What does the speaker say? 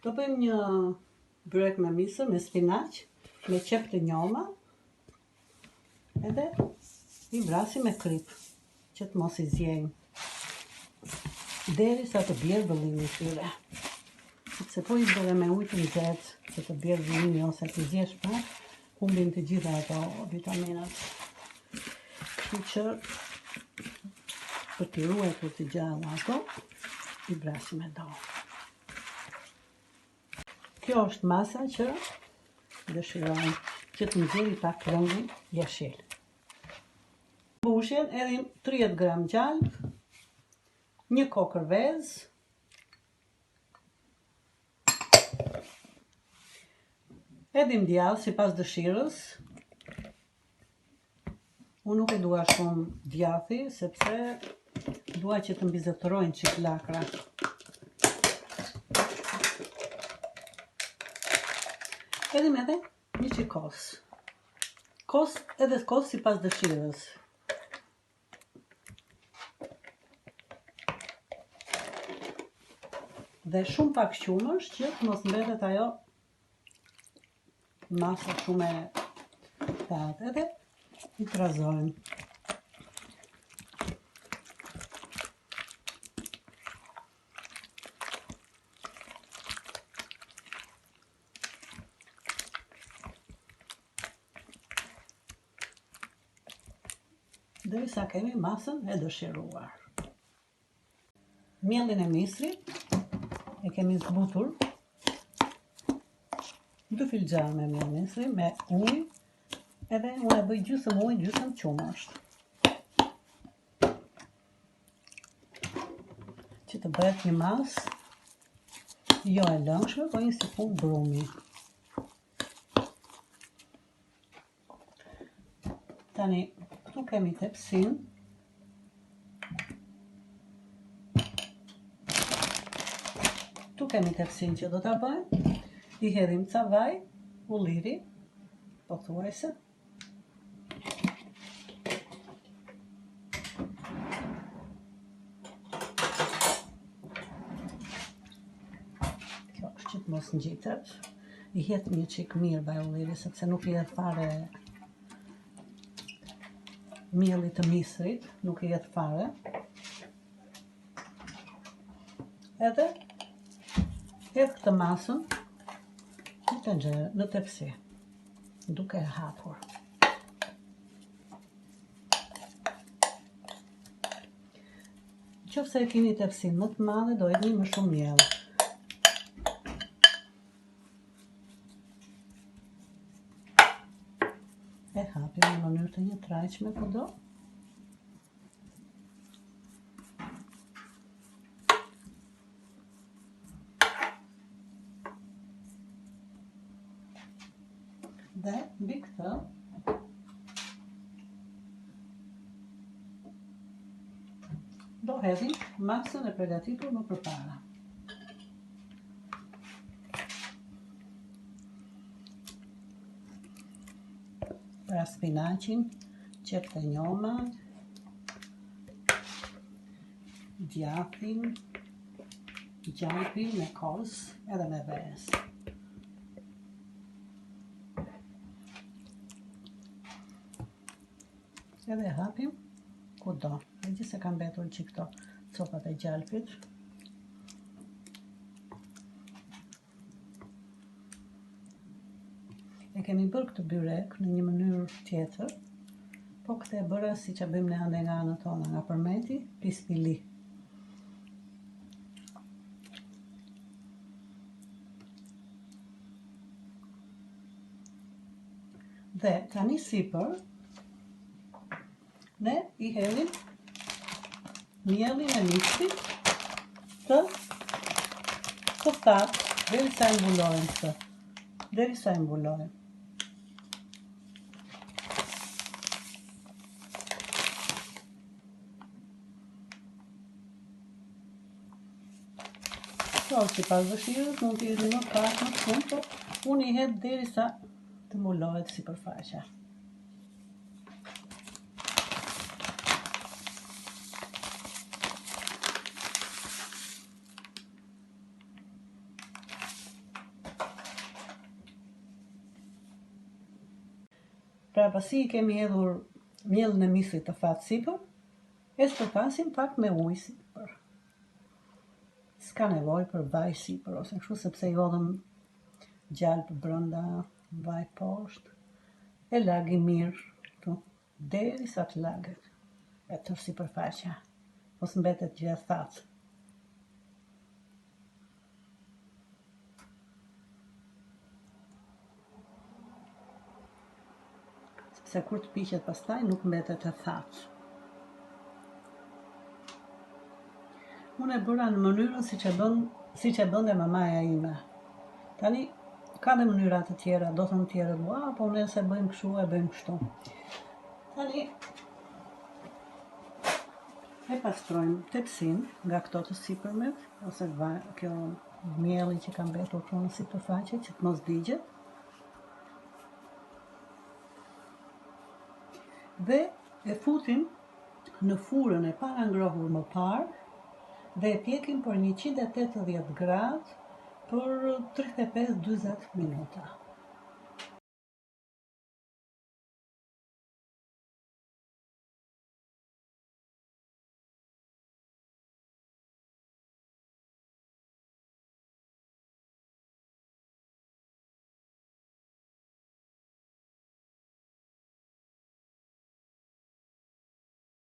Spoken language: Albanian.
Do bëjmë një byrek me misër, me spinaq, me qep të njoma, edhe i vrasim me krip, që të mos i zjejmë, derisa të bjerë vëllimi i tyre. Sepse po i bëre me ujë të nxehtë, që të bjerë vëllimi ose të zjesh pak, humbin të gjitha ato vitaminat. Kështu që për t'i ruajtur të gjalla ato, i vrasim me dorë. Kjo është masa që dëshirojmë, që të nxjerrë pak lëngun jeshil. Mbushjen edhim 30 gram gjalp, një kokër vezë, edhim djallë sipas dëshirës. Unë nuk e dua shumë djathi, sepse dua që të mbizotërojnë çik lakra. Edhim edhe një çik kos. Kos sipas dëshirës. Dhe shumë pak qumësh që të mos mbetet ajo masa shumë e thatë. Edhe i trazojmë. Derisa kemi masën e dëshiruar. Miellin e misrit e kemi zbutur 2 filxhan me miell misri me ujë, edhe unë e bëj gjysmë ujë, gjysmë qumësht. Që të bëhet një masë jo e lëngshme, po një si pun brumi. Tani, këtu kemi tepsin. Këtu kemi tepsin që do ta bëjmë. I hedhim ca vaj, ulliri, pothuajse. Kjo është që të mos ngjitet. I hedh një çik mirë vaj ulliri, sepse nuk i hedh fare mielli të misrit, nuk i hedh fare. Edhe hedh këtë masën në tenxhere, në tepsi, duke e hapur. Nëse e keni tepsin më të madhe, do hedhni më shumë miell. E hapim në mënyrë të njëtrajtshme kudo. Dhe mbi këtë do hedhim masën e përgatitur më përpara. Pra spinaqin, qep të njoma, djathin, gjalpin me kos edhe me vezë. Edhe hapim kudo, megjithëse ka mbetur që këto copat e gjalpit. E kemi bërë këtë byrek në një mënyrë tjetër, po këtë e bëra si që bëjmë ne ande nga anët tona, nga përmeti, pispili. Dhe tani sipër, ne i hedhim miellin e misrit të thatë, derisa e mbulojmë këtë. Derisa e mbulojmë. Kjo sipas dëshirës, mund t'i hedhni më pak, më shumë, por unë i hedh derisa të mbulohet sipërfaqja. Pra pasi i kemi hedhur miellin e misrit të fat sipër, e stërkasim pak me ujë sipër. S'ka nevojë për vaj sipër ose kështu sepse i hodhëm gjalp brenda, vaj poshtë. E lagim mirë këtu, derisa të laget e tërë sipërfaqja, mos mbetet gjë thatë. Sepse kur të piqet pastaj nuk mbetet e thatë. Unë e bëra në mënyrën siç e bënte mamaja ime. Tani ka dhe mënyra të tjera, do thonë tjerët, po ne se bëjmë kështu e bëjmë kështu. Tani e pastrojmë tepsinë nga këto të sipërmet, ose kjo mielli që ka mbetur këtu në sipërfaqe që të mos digjet. Dhe e futim në furrën e para ngrohur më parë dhe e pjekim për 180 gradë për 35-40 minuta.